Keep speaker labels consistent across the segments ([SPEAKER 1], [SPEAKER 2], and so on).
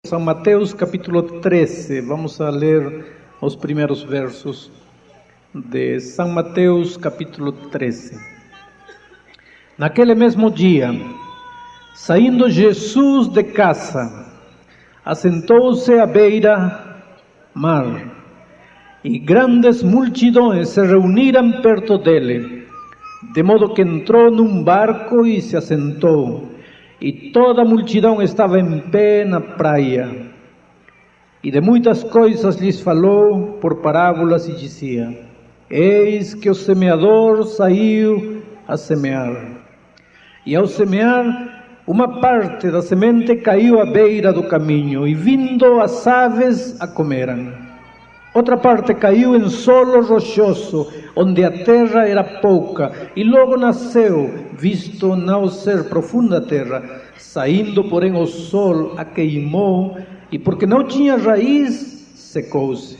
[SPEAKER 1] São Mateus capítulo 13, vamos a ler os primeiros versos de São Mateus capítulo 13. Naquele mesmo dia, saindo Jesus de casa, assentou-se à beira-mar, e grandes multidões se reuniram perto dele, de modo que entrou num barco e se assentou. E toda a multidão estava em pé na praia. E de muitas coisas lhes falou por parábolas e dizia: Eis que o semeador saiu a semear. E ao semear, uma parte da semente caiu à beira do caminho, e vindo as aves a comeram. Outra parte caiu em solo rochoso, onde a terra era pouca, e logo nasceu, visto não ser profunda a terra. Saindo, porém, o sol a queimou, e porque não tinha raiz, secou-se.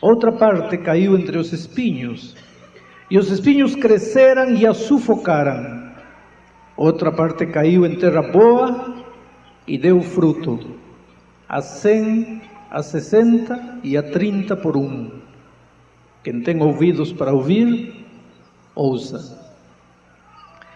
[SPEAKER 1] Outra parte caiu entre os espinhos, e os espinhos cresceram e a sufocaram. Outra parte caiu em terra boa, e deu fruto, a 100, a 60 e a 30 por um. Quem tem ouvidos para ouvir, ouça.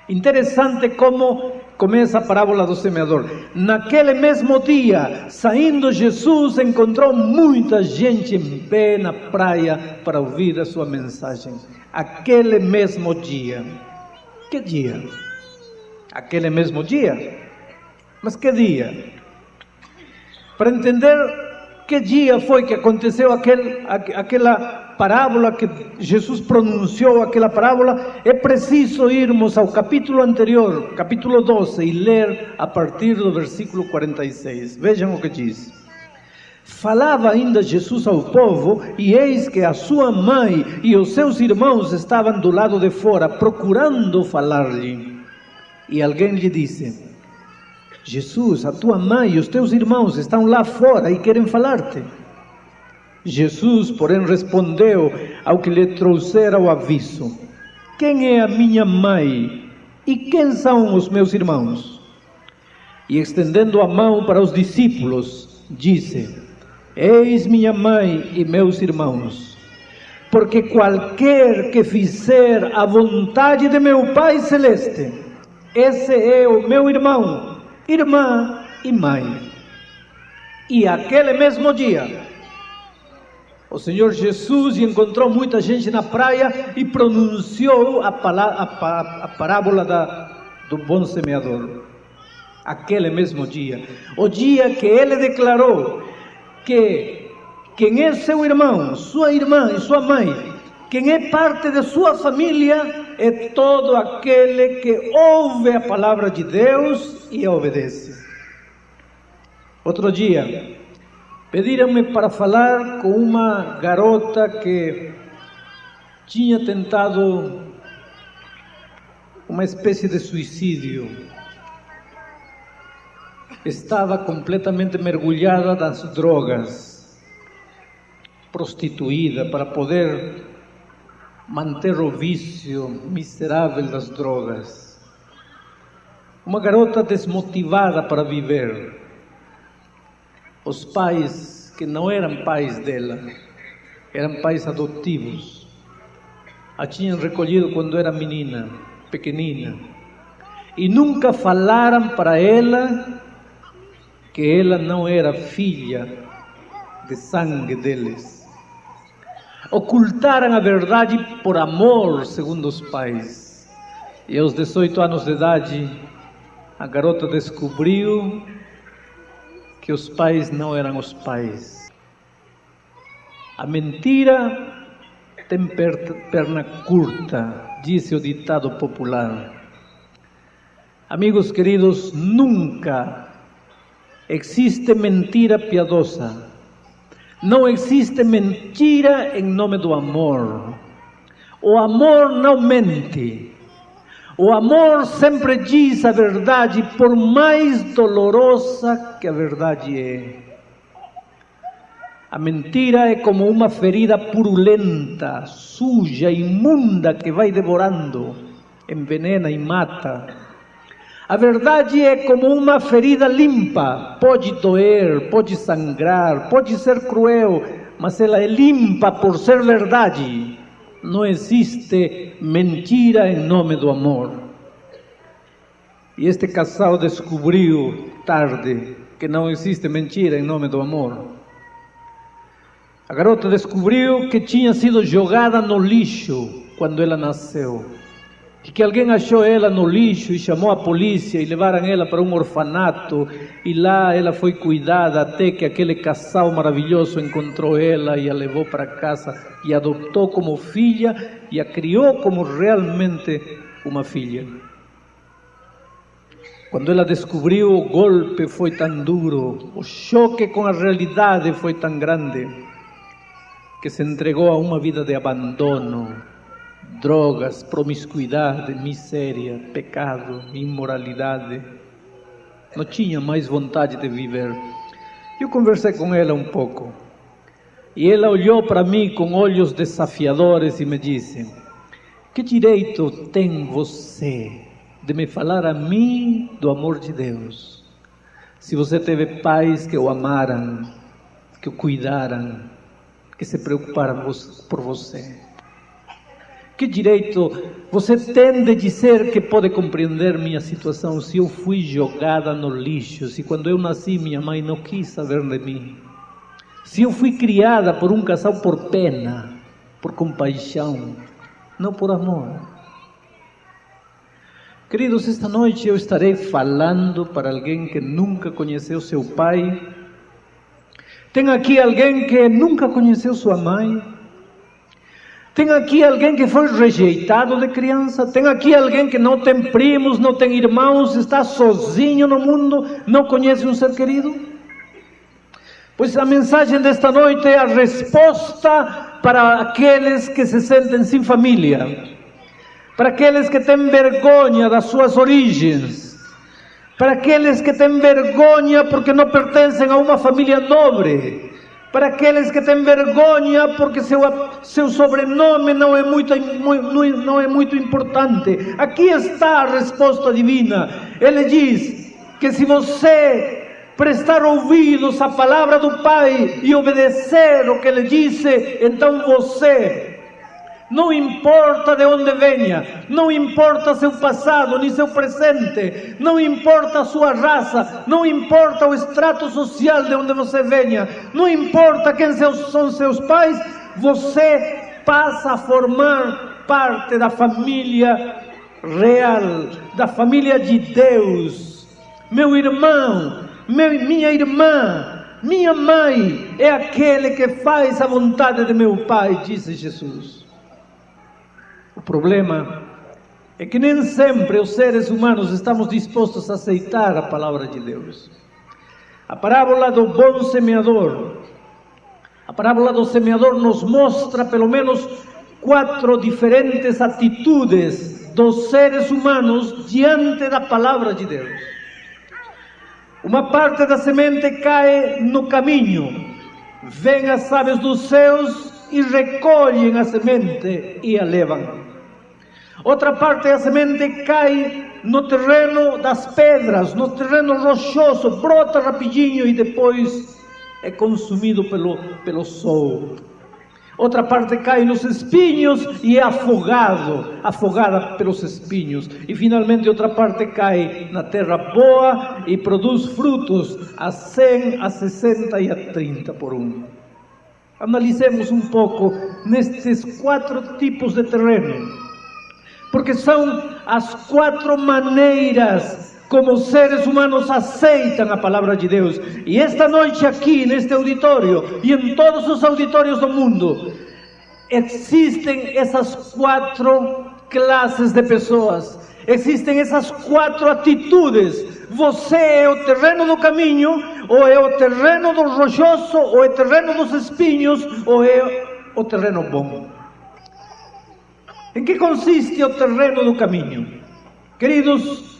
[SPEAKER 1] Interessante como começa a parábola do semeador. Naquele mesmo dia, saindo Jesus, encontrou muita gente em pé na praia para ouvir a sua mensagem. Aquele mesmo dia. Que dia? Aquele mesmo dia? Mas que dia? Para entender que dia foi que aconteceu aquela parábola que Jesus pronunciou, aquela parábola, é preciso irmos ao capítulo anterior, capítulo 12, e ler a partir do versículo 46. Vejam o que diz. Falava ainda Jesus ao povo, e eis que a sua mãe e os seus irmãos estavam do lado de fora, procurando falar-lhe. E alguém lhe disse: Jesus, a tua mãe e os teus irmãos estão lá fora e querem falar-te. Jesus, porém, respondeu ao que lhe trouxera o aviso: Quem é a minha mãe e quem são os meus irmãos? E estendendo a mão para os discípulos, disse: Eis minha mãe e meus irmãos, porque qualquer que fizer a vontade de meu Pai Celeste, esse é o meu irmão, irmã e mãe. E aquele mesmo dia, o Senhor Jesus encontrou muita gente na praia e pronunciou a parábola do bom semeador. Aquele mesmo dia, o dia que ele declarou que quem é seu irmão, sua irmã e sua mãe, quem é parte de sua família, é todo aquele que ouve a palavra de Deus e a obedece. Outro dia, pediram-me para falar com uma garota que tinha tentado uma espécie de suicídio. Estava completamente mergulhada nas drogas, prostituída para poder manter o vício miserável das drogas. Uma garota desmotivada para viver. Os pais, que não eram pais dela, eram pais adotivos, a tinham recolhido quando era menina, pequenina, e nunca falaram para ela que ela não era filha de sangue deles. Ocultaram a verdade por amor, segundo os pais. E aos 18 anos de idade, a garota descobriu que os pais não eram os pais. A mentira tem perna curta, disse o ditado popular. Amigos queridos, nunca existe mentira piedosa. Não existe mentira em nome do amor. O amor não mente. O amor sempre diz a verdade, por mais dolorosa que a verdade é. A mentira é como uma ferida purulenta, suja, imunda, que vai devorando, envenena e mata. A verdade é como uma ferida limpa. Pode doer, pode sangrar, pode ser cruel, mas ela é limpa por ser verdade. Não existe mentira em nome do amor. E este casal descobriu tarde que não existe mentira em nome do amor. A garota descobriu que tinha sido jogada no lixo quando ela nasceu. E que alguém achou ela no lixo e chamou a polícia e levaram ela para um orfanato. E lá ela foi cuidada até que aquele casal maravilhoso encontrou ela e a levou para casa e a adotou como filha e a criou como realmente uma filha. Quando ela descobriu, o golpe foi tão duro, o choque com a realidade foi tão grande, que se entregou a uma vida de abandono, drogas, promiscuidade, miséria, pecado, imoralidade. Não tinha mais vontade de viver. Eu conversei com ela um pouco, e ela olhou para mim com olhos desafiadores e me disse: que direito tem você de me falar a mim do amor de Deus, se você teve pais que o amaram, que o cuidaram, que se preocuparam por você? Que direito você tem de dizer que pode compreender minha situação, se eu fui jogada no lixo, se quando eu nasci minha mãe não quis saber de mim, se eu fui criada por um casal por pena, por compaixão, não por amor? Queridos, esta noite eu estarei falando para alguém que nunca conheceu seu pai. Tem aqui alguém que nunca conheceu sua mãe. Tem aqui alguém que foi rejeitado de criança. Tem aqui alguém que não tem primos, não tem irmãos, está sozinho no mundo, não conhece um ser querido. Pois a mensagem desta noite é a resposta para aqueles que se sentem sem família, para aqueles que têm vergonha das suas origens, para aqueles que têm vergonha porque não pertencem a uma família nobre, para aqueles que têm vergonha porque seu sobrenome não é muito importante. Aqui está a resposta divina. Ele diz que se você prestar ouvidos à palavra do Pai e obedecer o que Ele disse, então você, não importa de onde venha, não importa seu passado nem seu presente, não importa a sua raça, não importa o extrato social de onde você venha, não importa quem são seus pais, você passa a formar parte da família real, da família de Deus. Meu irmão, minha irmã, minha mãe é aquele que faz a vontade de meu Pai, disse Jesus. O problema é que nem sempre os seres humanos estamos dispostos a aceitar a palavra de Deus. A parábola do bom semeador, a parábola do semeador nos mostra pelo menos 4 diferentes atitudes dos seres humanos diante da palavra de Deus. Uma parte da semente cai no caminho, vêm as aves dos céus e recolhem a semente e a levam. Outra parte da semente cai no terreno das pedras, no terreno rochoso, brota rapidinho e depois é consumido pelo sol. Outra parte cai nos espinhos e é afogada pelos espinhos. E finalmente outra parte cai na terra boa e produz frutos a 100, a 60 e a 30 por um. Analisemos um pouco nestes 4 tipos de terreno, porque são as 4 maneiras como os seres humanos aceitam a palavra de Deus. E esta noite aqui, neste auditório, e em todos os auditórios do mundo, existem essas 4 classes de pessoas, existem essas 4 atitudes. Você é o terreno do caminho, ou é o terreno do rochoso, ou é o terreno dos espinhos, ou é o terreno bom. Em que consiste o terreno do caminho? Queridos,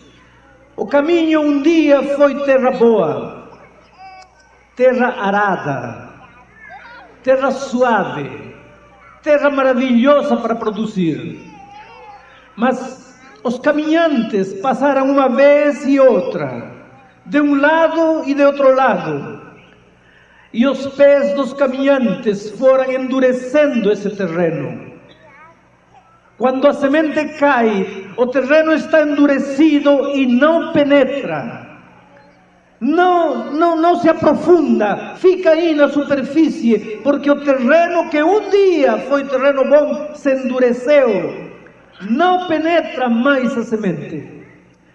[SPEAKER 1] o caminho um dia foi terra boa, terra arada, terra suave, terra maravilhosa para produzir. Mas os caminhantes passaram uma vez e outra, de um lado e de outro lado, e os pés dos caminhantes foram endurecendo esse terreno. Quando a semente cai, o terreno está endurecido e não penetra. Não se aprofunda, fica aí na superfície, porque o terreno que um dia foi terreno bom se endureceu, não penetra mais a semente.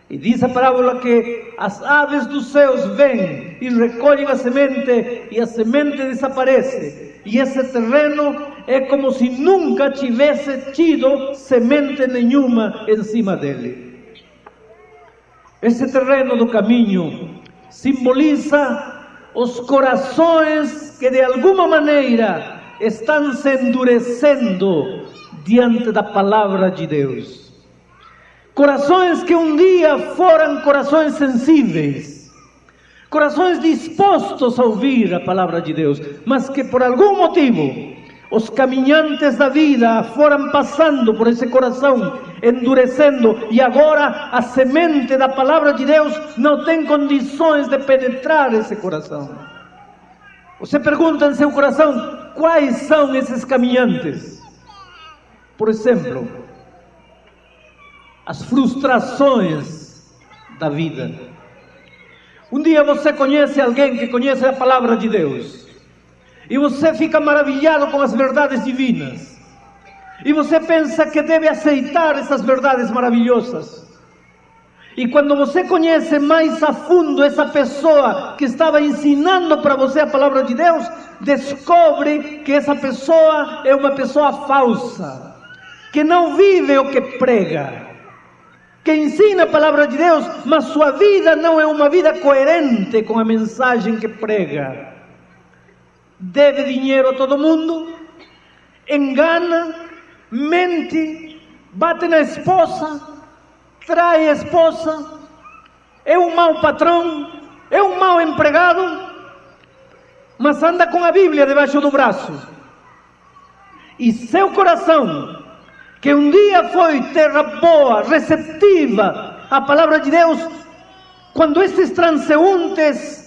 [SPEAKER 1] E diz a parábola que as aves dos céus vêm e recolhem a semente, e a semente desaparece, e esse terreno é como se nunca tivesse tido semente nenhuma em cima dele. Esse terreno do caminho simboliza os corações que de alguma maneira estão se endurecendo diante da palavra de Deus. Corações que um dia foram corações sensíveis, corações dispostos a ouvir a palavra de Deus, mas que por algum motivo os caminhantes da vida foram passando por esse coração, endurecendo, e agora a semente da palavra de Deus não tem condições de penetrar esse coração. Você pergunta em seu coração, quais são esses caminhantes? Por exemplo, as frustrações da vida. Um dia você conhece alguém que conhece a palavra de Deus, e você fica maravilhado com as verdades divinas, e você pensa que deve aceitar essas verdades maravilhosas. E quando você conhece mais a fundo essa pessoa que estava ensinando para você a palavra de Deus, descobre que essa pessoa é uma pessoa falsa, que não vive o que prega, que ensina a palavra de Deus, mas sua vida não é uma vida coerente com a mensagem que prega. Deve dinheiro a todo mundo, engana, mente, bate na esposa, trai a esposa, é um mau patrão, é um mau empregado, mas anda com a Bíblia debaixo do braço. E seu coração, que um dia foi terra boa, receptiva à palavra de Deus, quando esses transeuntes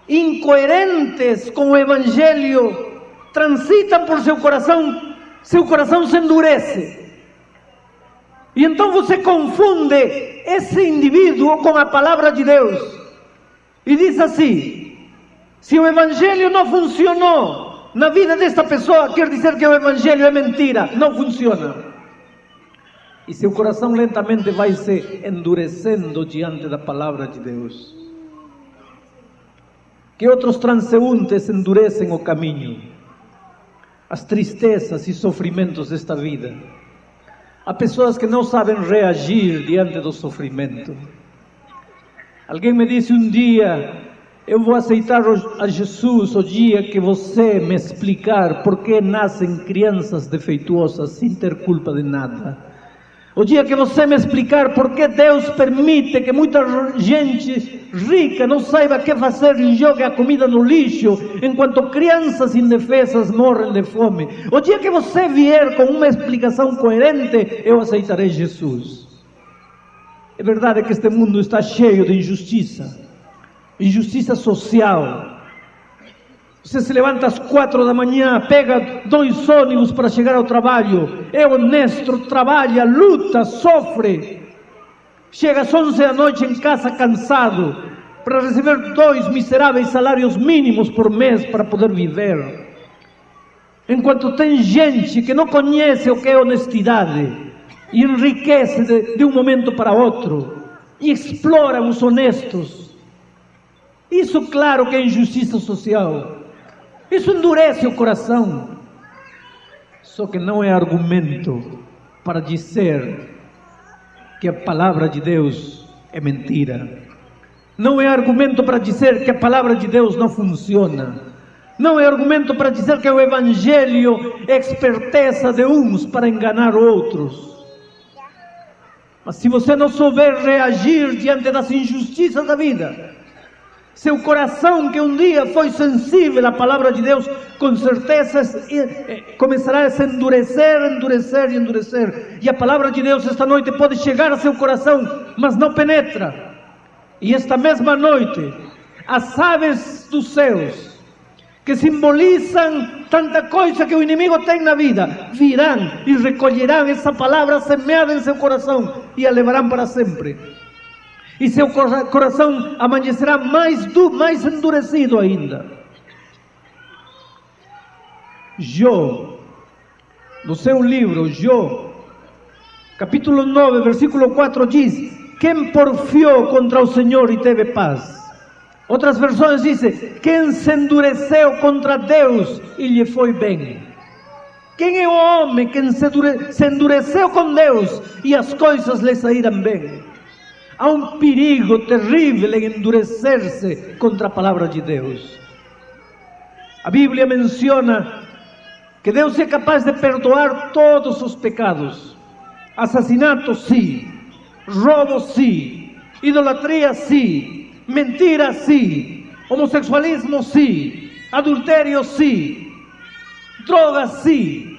[SPEAKER 1] incoerentes com o Evangelho transitam por seu coração se endurece. E então você confunde esse indivíduo com a palavra de Deus e diz assim: se o Evangelho não funcionou na vida desta pessoa, quer dizer que o Evangelho é mentira, não funciona. E seu coração lentamente vai se endurecendo diante da palavra de Deus. Que outros transeuntes endurecem o caminho, as tristezas e sofrimentos desta vida. Há pessoas que não sabem reagir diante do sofrimento. Alguém me disse um dia: eu vou aceitar a Jesus o dia que você me explicar por que nascem crianças defeituosas sem ter culpa de nada. O dia que você me explicar por que Deus permite que muita gente rica não saiba o que fazer e jogue a comida no lixo, enquanto crianças indefesas morrem de fome. O dia que você vier com uma explicação coerente, eu aceitarei Jesus. É verdade que este mundo está cheio de injustiça, injustiça social. Você se levanta às 4 da manhã, pega 2 ônibus para chegar ao trabalho, é honesto, trabalha, luta, sofre. Chega às 11 da noite em casa cansado, para receber 2 miseráveis salários mínimos por mês para poder viver. Enquanto tem gente que não conhece o que é honestidade e enriquece de um momento para outro e explora os honestos. Isso, claro, que é injustiça social. Isso endurece o coração. Só que não é argumento para dizer que a palavra de Deus é mentira. Não é argumento para dizer que a palavra de Deus não funciona. Não é argumento para dizer que o Evangelho é esperteza de uns para enganar outros. Mas se você não souber reagir diante das injustiças da vida, Seu coração que um dia foi sensível à palavra de Deus, com certeza começará a se endurecer, endurecer e endurecer. E a palavra de Deus esta noite pode chegar a seu coração, mas não penetra. E esta mesma noite, as aves dos céus, que simbolizam tanta coisa que o inimigo tem na vida, virão e recolherão essa palavra semeada em seu coração e a levarão para sempre. E seu coração amanhecerá mais endurecido ainda. Jó, no seu livro, Jó, capítulo 9, versículo 4 diz: quem porfiou contra o Senhor e teve paz. Outras versões dizem: quem se endureceu contra Deus e lhe foi bem. Quem é o homem que se endureceu com Deus e as coisas lhe saíram bem? Há um perigo terrível em endurecer-se contra a palavra de Deus. A Bíblia menciona que Deus é capaz de perdoar todos os pecados. Assassinato, sim. Roubo, sim. Idolatria, sim. Mentira, sim. Homossexualismo, sim. Adultério, sim. Droga, sim.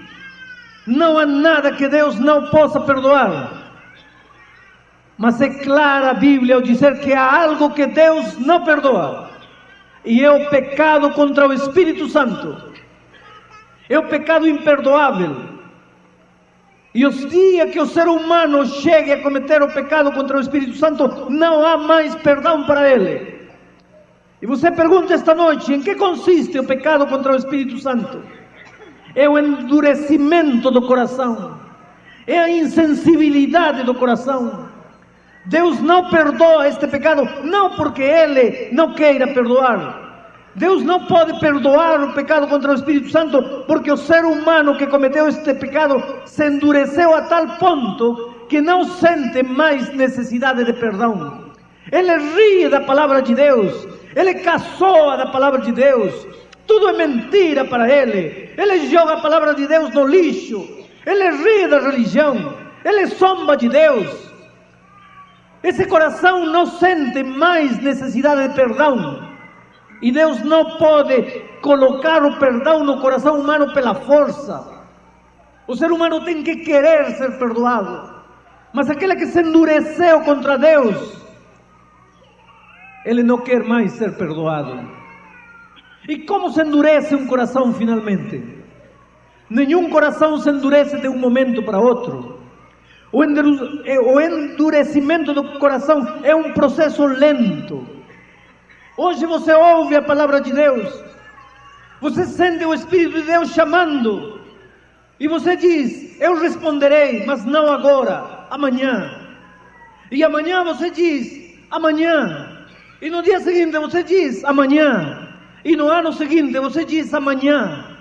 [SPEAKER 1] Não há nada que Deus não possa perdoar. Mas é clara a Bíblia ao dizer que há algo que Deus não perdoa. E é o pecado contra o Espírito Santo. É o pecado imperdoável. E os dias que o ser humano chegue a cometer o pecado contra o Espírito Santo, não há mais perdão para ele. E você pergunta esta noite: em que consiste o pecado contra o Espírito Santo? É o endurecimento do coração. É a insensibilidade do coração. Deus não perdoa este pecado, não porque Ele não queira perdoar. Deus não pode perdoar o pecado contra o Espírito Santo, porque o ser humano que cometeu este pecado se endureceu a tal ponto que não sente mais necessidade de perdão. Ele ri da palavra de Deus, ele caçoa da palavra de Deus, tudo é mentira para ele. Ele joga a palavra de Deus no lixo, ele ri da religião, ele zomba de Deus. Esse coração não sente mais necessidade de perdão. E Deus não pode colocar o perdão no coração humano pela força. O ser humano tem que querer ser perdoado. Mas aquele que se endureceu contra Deus, ele não quer mais ser perdoado. E como se endurece um coração finalmente? Nenhum coração se endurece de um momento para outro. O endurecimento do coração é um processo lento. Hoje você ouve a palavra de Deus, você sente o Espírito de Deus chamando, e você diz: eu responderei, mas não agora, amanhã. E amanhã você diz: amanhã. E no dia seguinte você diz: amanhã. E no ano seguinte você diz: amanhã.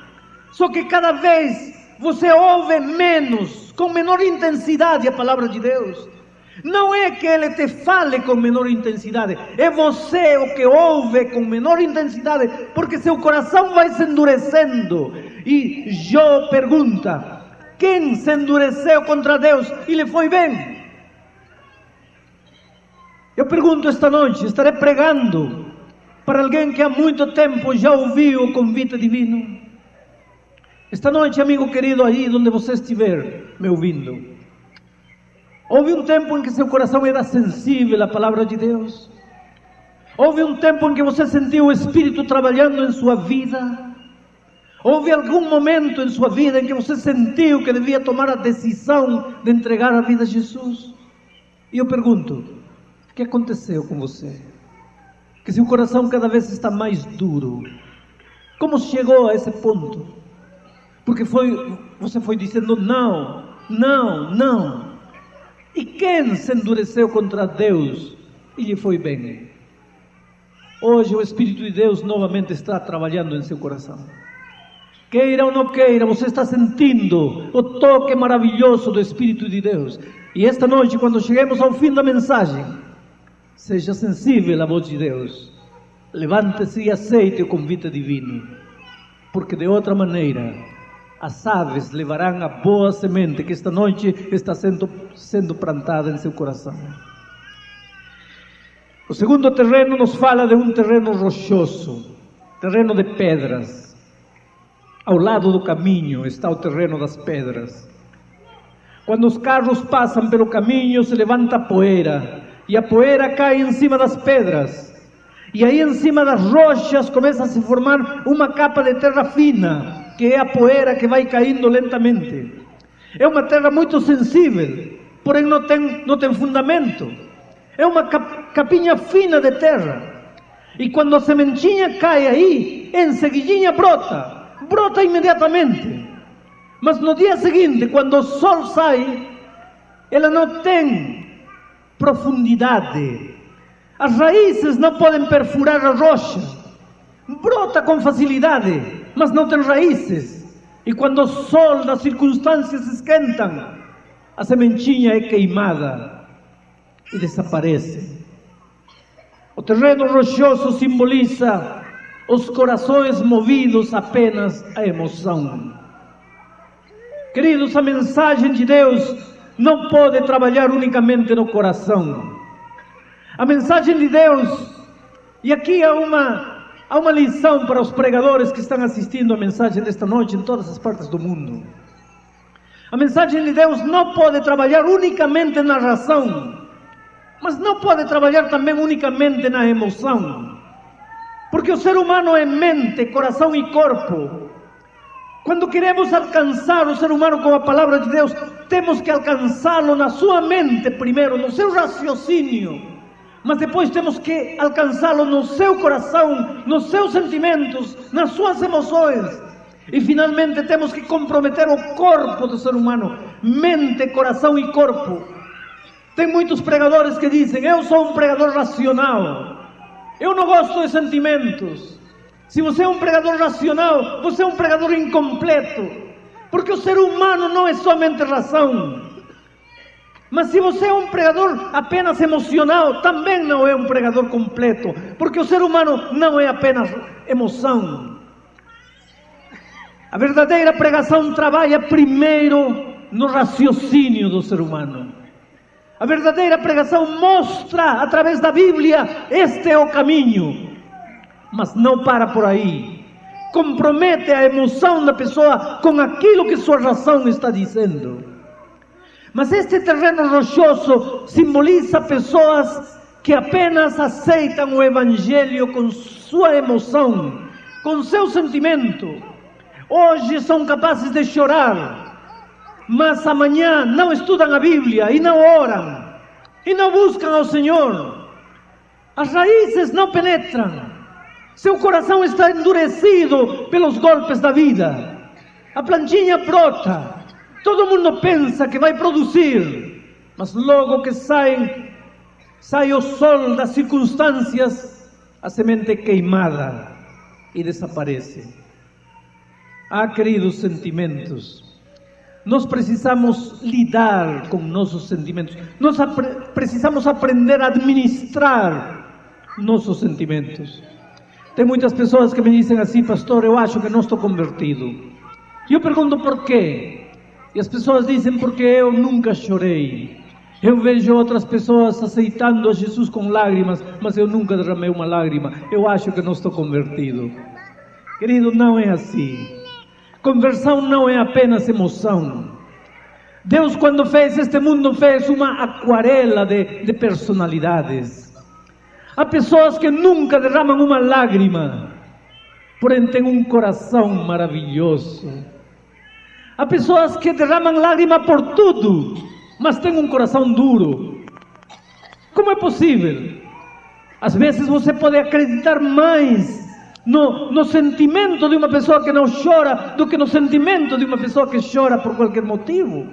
[SPEAKER 1] Só que cada vez você ouve menos, com menor intensidade a palavra de Deus. Não é que Ele te fale com menor intensidade, é você o que ouve com menor intensidade, porque seu coração vai se endurecendo. E Jó pergunta: quem se endureceu contra Deus e lhe foi bem? Eu pergunto esta noite, estarei pregando para alguém que há muito tempo já ouviu o convite divino. Esta noite, amigo querido, aí onde você estiver me ouvindo, houve um tempo em que seu coração era sensível à palavra de Deus? Houve um tempo em que você sentiu o Espírito trabalhando em sua vida? Houve algum momento em sua vida em que você sentiu que devia tomar a decisão de entregar a vida a Jesus? E eu pergunto: o que aconteceu com você? Que seu coração cada vez está mais duro. Como chegou a esse ponto? Porque você foi dizendo não, não, não. E quem se endureceu contra Deus e lhe foi bem? Hoje o Espírito de Deus novamente está trabalhando em seu coração. Queira ou não queira, você está sentindo o toque maravilhoso do Espírito de Deus. E esta noite, quando cheguemos ao fim da mensagem, seja sensível à voz de Deus. Levante-se e aceite o convite divino. Porque de outra maneira, as aves levarão a boa semente que esta noite está sendo plantada em seu coração. O segundo terreno nos fala de um terreno rochoso, terreno de pedras. Ao lado do caminho está o terreno das pedras. Quando os carros passam pelo caminho, se levanta poeira, e a poeira cai em cima das pedras. E aí em cima das rochas começa a se formar uma capa de terra fina, que é a poeira que vai caindo lentamente. É uma terra muito sensível, porém não tem fundamento. É uma capinha fina de terra. E quando a sementinha cai aí, em seguidinha brota imediatamente. Mas no dia seguinte, quando o sol sai, ela não tem profundidade. As raízes não podem perfurar a rocha. Brota com facilidade, mas não tem raízes. E quando o sol das circunstâncias esquentam, a sementinha é queimada e desaparece. O terreno rochoso simboliza os corações movidos apenas à emoção. Queridos, a mensagem de Deus não pode trabalhar unicamente no coração. A mensagem de Deus, e aqui há uma lição para os pregadores que estão assistindo a mensagem desta noite em todas as partes do mundo. A mensagem de Deus não pode trabalhar unicamente na razão, mas não pode trabalhar também unicamente na emoção. Porque o ser humano é mente, coração e corpo. Quando queremos alcançar o ser humano com a palavra de Deus, temos que alcançá-lo na sua mente primeiro, no seu raciocínio, mas depois temos que alcançá-lo no seu coração, nos seus sentimentos, nas suas emoções. E finalmente temos que comprometer o corpo do ser humano, mente, coração e corpo. Tem muitos pregadores que dizem: eu sou um pregador racional, eu não gosto de sentimentos. Se você é um pregador racional, você é um pregador incompleto, porque o ser humano não é somente razão. Mas se você é um pregador apenas emocional, também não é um pregador completo, porque o ser humano não é apenas emoção. A verdadeira pregação trabalha primeiro no raciocínio do ser humano. A verdadeira pregação mostra através da Bíblia: este é o caminho. Mas não para por aí. Compromete a emoção da pessoa com aquilo que sua razão está dizendo. Mas este terreno rochoso simboliza pessoas que apenas aceitam o Evangelho com sua emoção, com seu sentimento. Hoje são capazes de chorar, mas amanhã não estudam a Bíblia e não oram, e não buscam ao Senhor. As raízes não penetram. Seu coração está endurecido pelos golpes da vida. A plantinha brota. Todo mundo pensa que vai produzir, mas logo que sai o sol das circunstâncias, a semente é queimada e desaparece. Queridos, sentimentos. Nós precisamos lidar com nossos sentimentos. Nós precisamos aprender a administrar nossos sentimentos. Tem muitas pessoas que me dizem assim: pastor, eu acho que não estou convertido. E eu pergunto por quê? E as pessoas dizem: porque eu nunca chorei. Eu vejo outras pessoas aceitando a Jesus com lágrimas, mas eu nunca derramei uma lágrima. Eu acho que não estou convertido. Querido, não é assim. Conversão não é apenas emoção. Deus, quando fez este mundo, fez uma aquarela de personalidades. Há pessoas que nunca derramam uma lágrima, porém têm um coração maravilhoso. Há pessoas que derramam lágrima por tudo, mas têm um coração duro. Como é possível? Às vezes você pode acreditar mais no sentimento de uma pessoa que não chora do que no sentimento de uma pessoa que chora por qualquer motivo.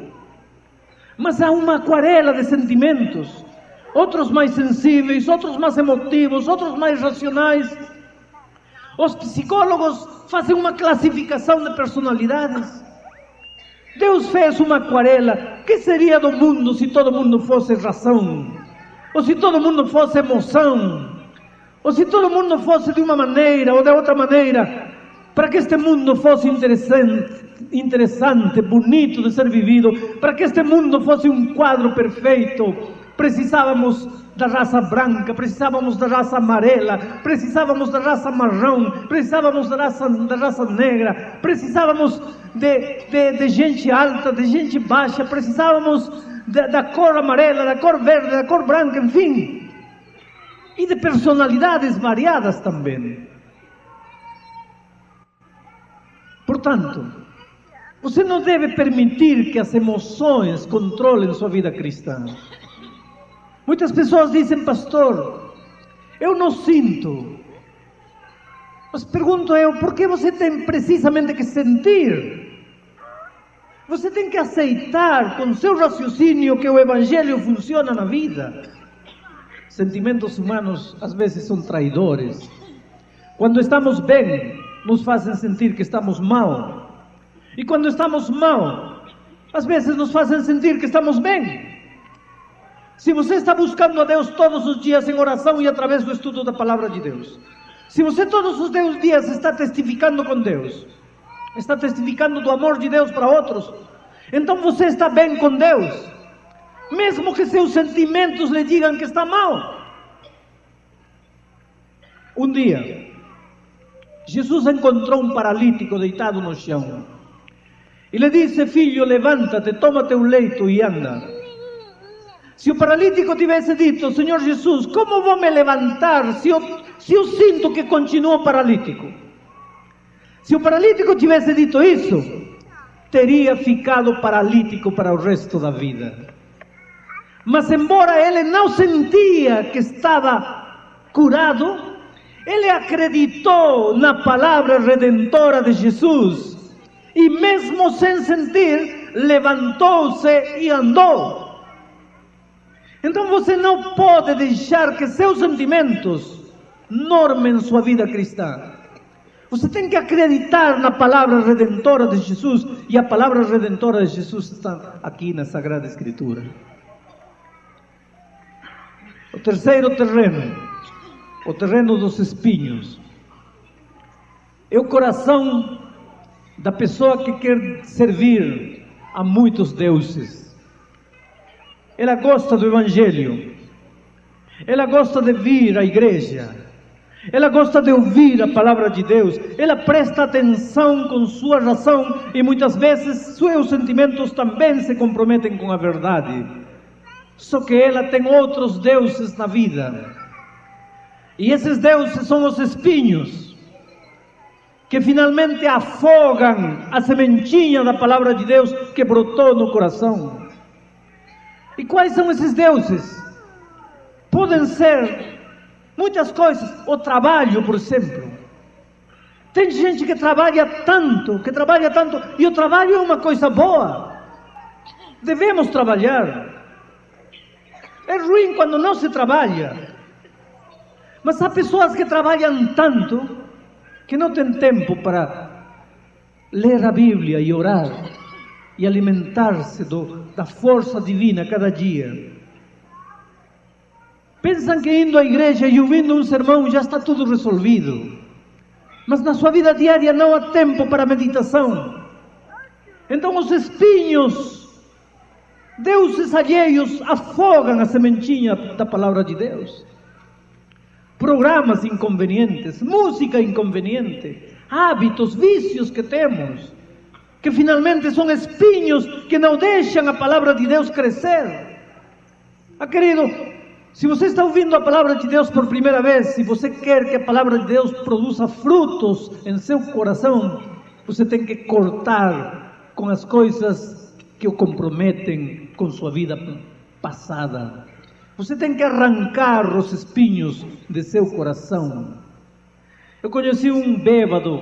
[SPEAKER 1] Mas há uma aquarela de sentimentos. Outros mais sensíveis, outros mais emotivos, outros mais racionais. Os psicólogos fazem uma classificação de personalidades. Deus fez uma aquarela. O que seria do mundo se todo mundo fosse razão? Ou se todo mundo fosse emoção? Ou se todo mundo fosse de uma maneira ou de outra maneira? Para que este mundo fosse interessante, bonito de ser vivido, para que este mundo fosse um quadro perfeito, precisávamos da raça branca, precisávamos da raça amarela, precisávamos da raça marrom, precisávamos da raça negra, precisávamos de gente alta, de gente baixa, precisávamos da cor amarela, da cor verde, da cor branca, enfim. E de personalidades variadas também. Portanto, você não deve permitir que as emoções controlem sua vida cristã. Muitas pessoas dizem, pastor, eu não sinto. Mas pergunto eu, por que você tem precisamente que sentir? Você tem que aceitar com seu raciocínio que o Evangelho funciona na vida. Sentimentos humanos às vezes são traidores. Quando estamos bem, nos fazem sentir que estamos mal. E quando estamos mal, às vezes nos fazem sentir que estamos bem. Se você está buscando a Deus todos os dias em oração e através do estudo da Palavra de Deus, se você todos os dias está testificando com Deus, está testificando do amor de Deus para outros, então você está bem com Deus, mesmo que seus sentimentos lhe digam que está mal. Um dia, Jesus encontrou um paralítico deitado no chão e lhe disse, filho, levanta-te, toma teu leito e anda. Se o paralítico tivesse dito, Senhor Jesus, como vou me levantar se eu sinto que continuo paralítico? Se o paralítico tivesse dito isso, teria ficado paralítico para o resto da vida. Mas embora ele não sentia que estava curado, ele acreditou na palavra redentora de Jesus e mesmo sem sentir, levantou-se e andou. Então você não pode deixar que seus sentimentos normem sua vida cristã. Você tem que acreditar na palavra redentora de Jesus, e a palavra redentora de Jesus está aqui na Sagrada Escritura. O terceiro terreno, o terreno dos espinhos, é o coração da pessoa que quer servir a muitos deuses. Ela gosta do Evangelho, ela gosta de vir à igreja, ela gosta de ouvir a palavra de Deus, ela presta atenção com sua razão e muitas vezes seus sentimentos também se comprometem com a verdade. Só que ela tem outros deuses na vida, e esses deuses são os espinhos, que finalmente afogam a sementinha da palavra de Deus que brotou no coração. E quais são esses deuses? Podem ser muitas coisas. O trabalho, por exemplo. Tem gente que trabalha tanto, e o trabalho é uma coisa boa. Devemos trabalhar. É ruim quando não se trabalha. Mas há pessoas que trabalham tanto que não têm tempo para ler a Bíblia e orar e alimentar-se da força divina cada dia. Pensam que indo à igreja e ouvindo um sermão já está tudo resolvido. Mas na sua vida diária não há tempo para meditação. Então os espinhos, deuses alheios, afogam a sementinha da palavra de Deus. Programas inconvenientes, música inconveniente, hábitos, vícios que temos, que finalmente são espinhos que não deixam a palavra de Deus crescer. Querido, se você está ouvindo a palavra de Deus por primeira vez, se você quer que a palavra de Deus produza frutos em seu coração, você tem que cortar com as coisas que o comprometem com sua vida passada. Você tem que arrancar os espinhos de seu coração. Eu conheci um bêbado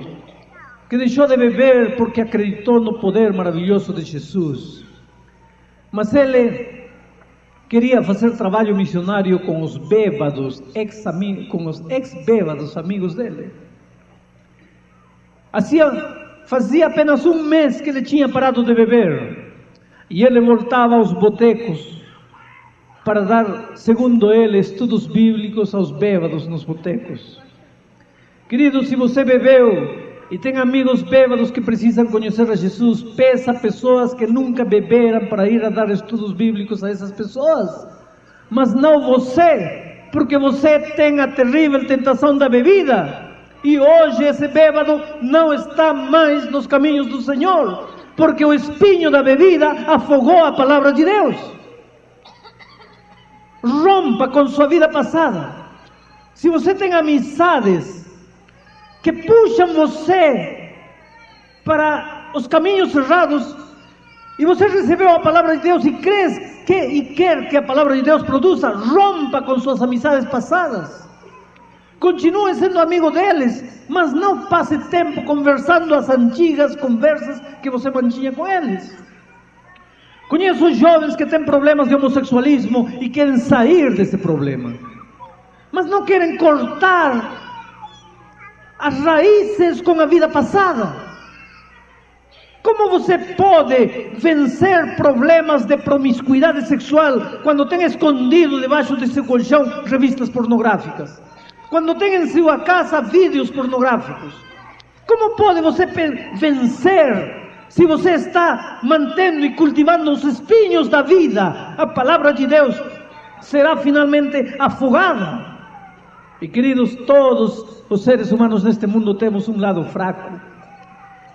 [SPEAKER 1] que deixou de beber porque acreditou no poder maravilhoso de Jesus. Mas ele queria fazer trabalho missionário com os bêbados, com os ex-bêbados amigos dele. Fazia apenas um mês que ele tinha parado de beber. E ele voltava aos botecos para dar, segundo ele, estudos bíblicos aos bêbados nos botecos. Querido, se você bebeu e tem amigos bêbados que precisam conhecer a Jesus, peça a pessoas que nunca beberam para ir a dar estudos bíblicos a essas pessoas. mas não você, porque você tem a terrível tentação da bebida. E hoje esse bêbado não está mais nos caminhos do Senhor, porque o espinho da bebida afogou a palavra de Deus. Rompa com sua vida passada. Se você tem amizades que puxam você para os caminhos errados, e você recebeu a palavra de Deus e quer que a palavra de Deus produza, rompa com suas amizades passadas. Continue sendo amigo deles, mas não passe tempo conversando as antigas conversas que você mantinha com eles. Conheço jovens que têm problemas de homossexualismo e querem sair desse problema, mas não querem cortar as raízes com a vida passada. Como você pode vencer problemas de promiscuidade sexual quando tem escondido debaixo de seu colchão revistas pornográficas? Quando tem em sua casa vídeos pornográficos? Como pode você vencer se você está mantendo e cultivando os espinhos da vida? A palavra de Deus será finalmente afogada. E queridos, todos os seres humanos neste mundo temos um lado fraco.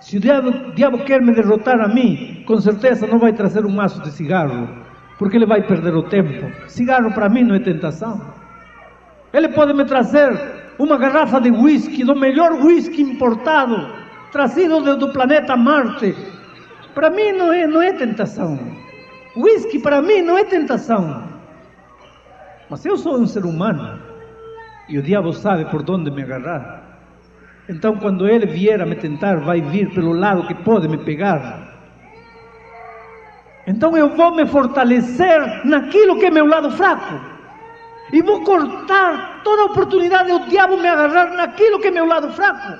[SPEAKER 1] Se o diabo quer me derrotar a mim, com certeza não vai trazer um maço de cigarro, porque ele vai perder o tempo. Cigarro para mim não é tentação. Ele pode me trazer uma garrafa de whisky, do melhor whisky importado, trazido do planeta Marte. Para mim não é tentação. Whisky para mim não é tentação. Mas eu sou um ser humano, e o diabo sabe por onde me agarrar. Então quando ele vier a me tentar, vai vir pelo lado que pode me pegar. Então eu vou me fortalecer naquilo que é meu lado fraco. E vou cortar toda a oportunidade do diabo me agarrar naquilo que é meu lado fraco.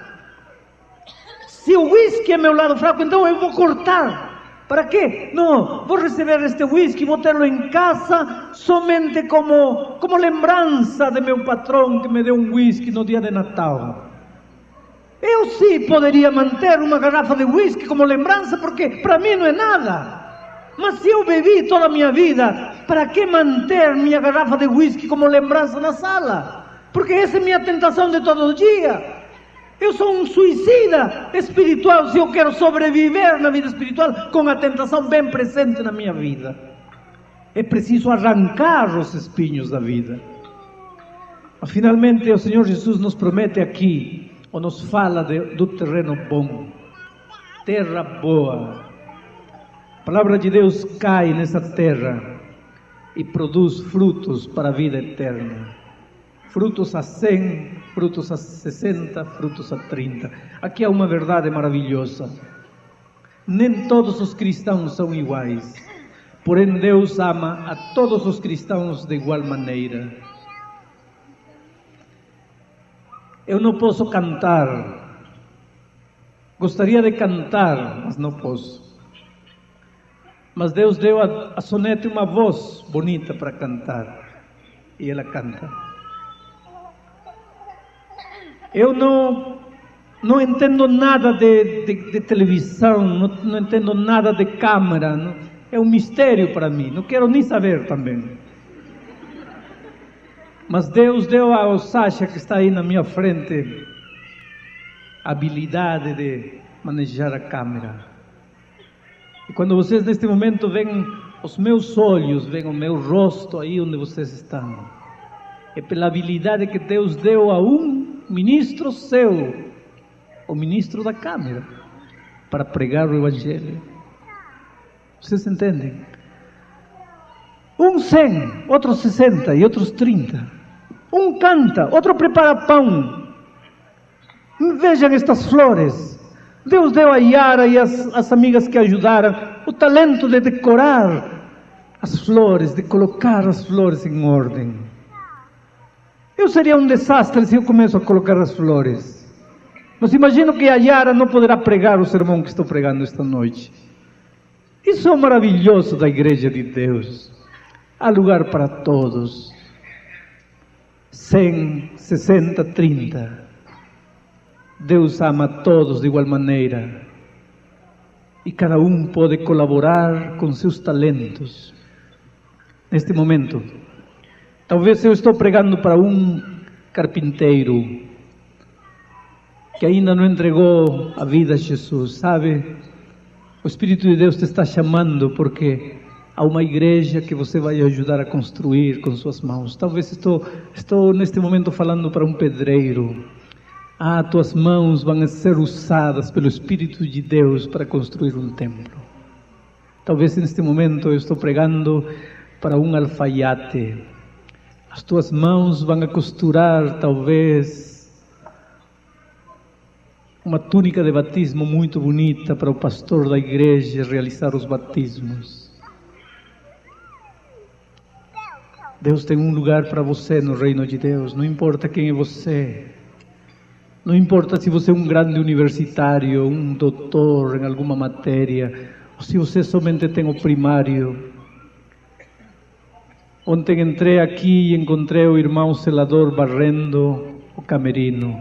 [SPEAKER 1] Se o whisky é meu lado fraco, então eu vou cortar. Para quê? Não, vou receber este whisky, vou tê-lo em casa somente como lembrança de meu patrão que me deu um whisky no dia de Natal. Eu sim poderia manter uma garrafa de whisky como lembrança, porque para mim não é nada. Mas se eu bebi toda a minha vida, para que manter minha garrafa de whisky como lembrança na sala? Porque essa é minha tentação de todo dia. Eu sou um suicida espiritual se eu quero sobreviver na vida espiritual com a tentação bem presente na minha vida. É preciso arrancar os espinhos da vida. Finalmente o Senhor Jesus nos promete aqui, ou nos fala do terreno bom, terra boa. A palavra de Deus cai nessa terra e produz frutos para a vida eterna. Frutos a 100, frutos a 60, frutos a 30. Aqui há uma verdade maravilhosa. Nem todos os cristãos são iguais. Porém, Deus ama a todos os cristãos de igual maneira. Eu não posso cantar. Gostaria de cantar, mas não posso. Mas Deus deu a Sonete uma voz bonita para cantar. E ela canta. Eu não entendo nada de televisão, não entendo nada de câmera. É um mistério para mim. Não quero nem saber também. Mas Deus deu ao Sacha, que está aí na minha frente, a habilidade de manejar a câmera. E quando vocês neste momento veem os meus olhos, veem o meu rosto aí onde vocês estão, é pela habilidade que Deus deu a um ministro seu, o ministro da câmera, para pregar o Evangelho. Vocês entendem? Um 100, outros 60 e outros 30. Um canta, outro prepara pão. Vejam estas flores. Deus deu a Yara e as amigas que ajudaram o talento de decorar as flores, de colocar as flores em ordem. Eu seria um desastre se eu começo a colocar as flores. Mas imagino que a Yara não poderá pregar o sermão que estou pregando esta noite. Isso é maravilhoso da Igreja de Deus. Há lugar para todos. 100, 60, 30. Deus ama a todos de igual maneira. E cada um pode colaborar com seus talentos. Neste momento, Talvez eu estou pregando para um carpinteiro que ainda não entregou a vida a Jesus, sabe? O Espírito de Deus te está chamando porque há uma igreja que você vai ajudar a construir com suas mãos. Talvez estou neste momento falando para um pedreiro. Tuas mãos vão ser usadas pelo Espírito de Deus para construir um templo. Talvez neste momento eu estou pregando para um alfaiate. As tuas mãos vão a costurar talvez uma túnica de batismo muito bonita para o pastor da igreja realizar os batismos. Deus tem um lugar para você no reino de Deus, não importa quem é você. Não importa se você é um grande universitário, um doutor em alguma matéria, ou se você somente tem o primário. Ontem entrei aqui e encontrei o irmão zelador varrendo o camerino.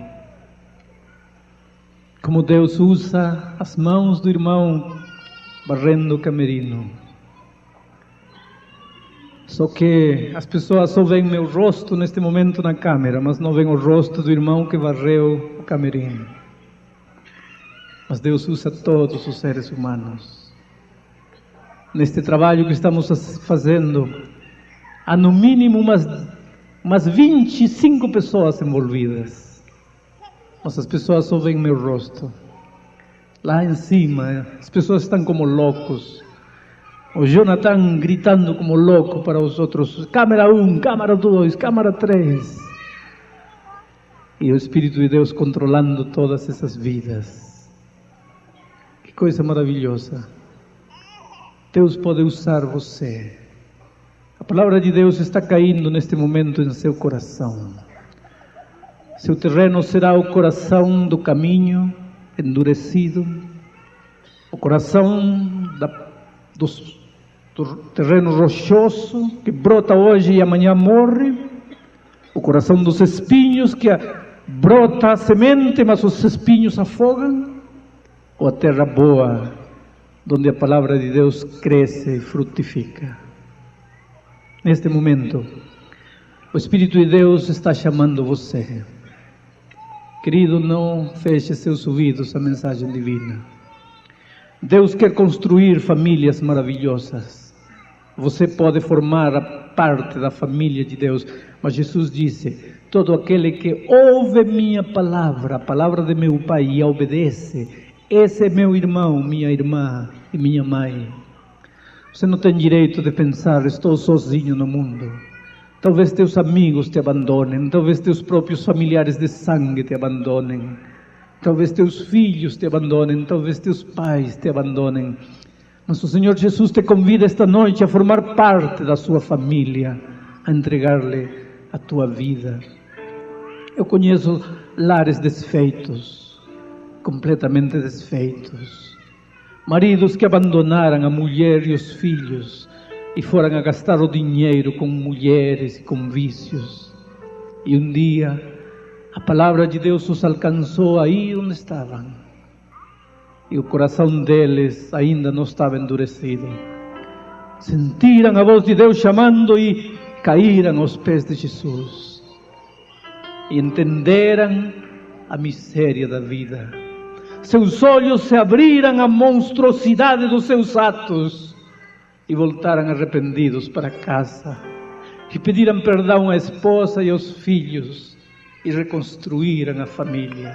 [SPEAKER 1] Como Deus usa as mãos do irmão varrendo o camerino. Só que as pessoas só veem meu rosto neste momento na câmera, mas não veem o rosto do irmão que varreu o camerino. Mas Deus usa todos os seres humanos. Neste trabalho que estamos fazendo, há no mínimo umas 25 pessoas envolvidas. Mas as pessoas só veem meu rosto. Lá em cima, as pessoas estão como loucos. O Jonathan gritando como louco para os outros. Câmara 1, câmara 2, câmara 3. E o Espírito de Deus controlando todas essas vidas. Que coisa maravilhosa. Deus pode usar você. A palavra de Deus está caindo neste momento em seu coração. Seu terreno será o coração do caminho endurecido, o coração do terreno rochoso que brota hoje e amanhã morre, o coração dos espinhos que brota a semente, mas os espinhos afogam, ou a terra boa, onde a palavra de Deus cresce e frutifica. Neste momento, o Espírito de Deus está chamando você. Querido, não feche seus ouvidos à mensagem divina. Deus quer construir famílias maravilhosas. Você pode formar parte da família de Deus, mas Jesus disse: todo aquele que ouve minha palavra, a palavra de meu Pai, e a obedece, esse é meu irmão, minha irmã e minha mãe. Você não tem direito de pensar: estou sozinho no mundo. Talvez teus amigos te abandonem, talvez teus próprios familiares de sangue te abandonem, talvez teus filhos te abandonem, talvez teus pais te abandonem. Mas o Senhor Jesus te convida esta noite a formar parte da sua família, a entregar-lhe a tua vida. Eu conheço lares desfeitos, completamente desfeitos. Maridos que abandonaram a mulher e os filhos e foram a gastar o dinheiro com mulheres e com vícios. E um dia a palavra de Deus os alcançou aí onde estavam. E o coração deles ainda não estava endurecido. Sentiram a voz de Deus chamando e caíram aos pés de Jesus. E entenderam a miséria da vida. Seus olhos se abriram à monstruosidade dos seus atos e voltaram arrependidos para casa. E pediram perdão à esposa e aos filhos e reconstruíram a família.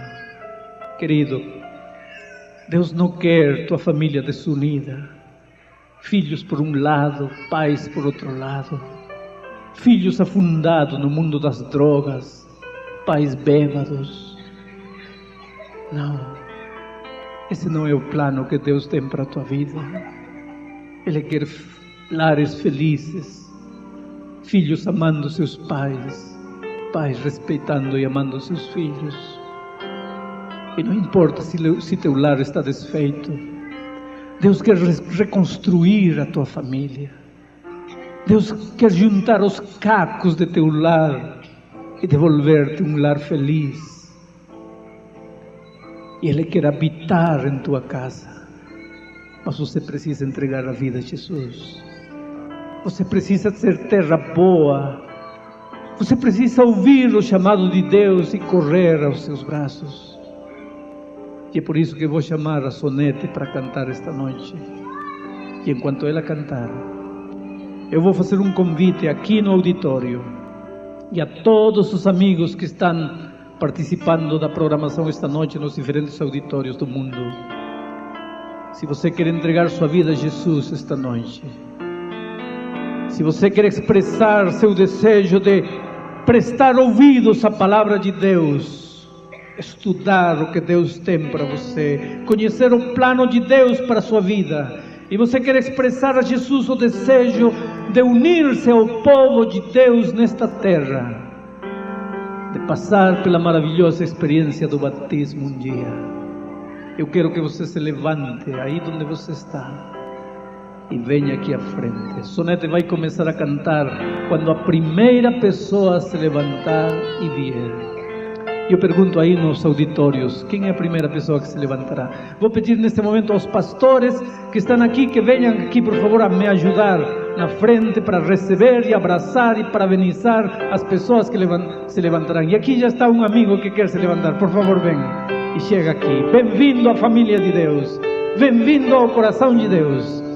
[SPEAKER 1] Querido, Deus não quer tua família desunida. Filhos por um lado, pais por outro lado. Filhos afundados no mundo das drogas, pais bêbados. Não, esse não é o plano que Deus tem para a tua vida. Ele quer lares felizes, filhos amando seus pais, pais respeitando e amando seus filhos. E não importa se teu lar está desfeito, Deus quer reconstruir a tua família. Deus quer juntar os cacos de teu lar e devolver-te um lar feliz. E Ele quer habitar em tua casa. Mas você precisa entregar a vida a Jesus. Você precisa ser terra boa Você precisa ouvir o chamado de Deus e correr aos seus braços. E é por isso que eu vou chamar a Sonete para cantar esta noite. E enquanto ela cantar, eu vou fazer um convite aqui no auditório e a todos os amigos que estão participando da programação esta noite nos diferentes auditórios do mundo. Se você quer entregar sua vida a Jesus esta noite, se você quer expressar seu desejo de prestar ouvidos à palavra de Deus, estudar o que Deus tem para você, conhecer o plano de Deus para a sua vida, e você quer expressar a Jesus o desejo de unir-se ao povo de Deus nesta terra, de passar pela maravilhosa experiência do batismo um dia, eu quero que você se levante aí onde você está e venha aqui à frente. Sonete vai começar a cantar quando a primeira pessoa se levantar e vier. Eu pergunto aí nos auditórios, quem é a primeira pessoa que se levantará? Vou pedir neste momento aos pastores que estão aqui, que venham aqui, por favor, a me ajudar na frente para receber e abraçar e parabenizar as pessoas que se levantarão. E aqui já está um amigo que quer se levantar. Por favor, venha e chega aqui. Bem-vindo à família de Deus. Bem-vindo ao coração de Deus.